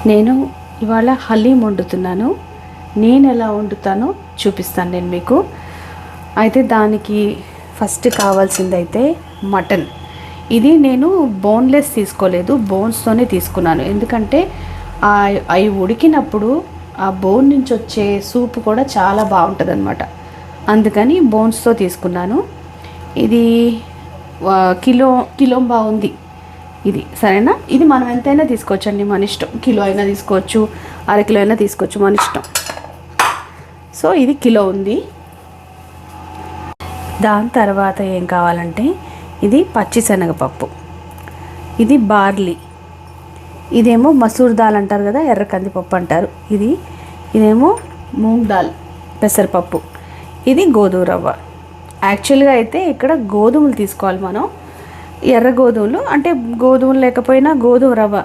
నేను ఇవాళ హలీం వండుతున్నాను. నేను ఎలా వండుతానో చూపిస్తాను నేను మీకు. అయితే దానికి ఫస్ట్ కావాల్సిందైతే మటన్. ఇది నేను బోన్లెస్ తీసుకోలేదు, బోన్స్తోనే తీసుకున్నాను. ఎందుకంటే అవి ఉడికినప్పుడు ఆ బోన్ నుంచి వచ్చే సూప్ కూడా చాలా బాగుంటుంది అనమాట. అందుకని బోన్స్తో తీసుకున్నాను. ఇది కిలో బాగుంది ఇది, సరేనా? ఇది మనం ఎంతైనా తీసుకోవచ్చండి, మన ఇష్టం. కిలో అయినా తీసుకోవచ్చు, అరకిలో అయినా తీసుకోవచ్చు, మన ఇష్టం. సో ఇది కిలో ఉంది. దాని తర్వాత ఏం కావాలంటే ఇది పచ్చిశనగపప్పు, ఇది బార్లీ, ఇదేమో మసూర్ దాల్ అంటారు కదా, ఎర్ర కందిపప్పు అంటారు. ఇదేమో మూంగ్ దాల్, పెసరపప్పు. ఇది గోధుమ రవ్వ. యాక్చువల్గా అయితే ఇక్కడ గోధుమలు తీసుకోవాలి మనం, ఎర్ర గోధుమలు. అంటే గోధుమలు లేకపోయినా గోధుమ రవ్వ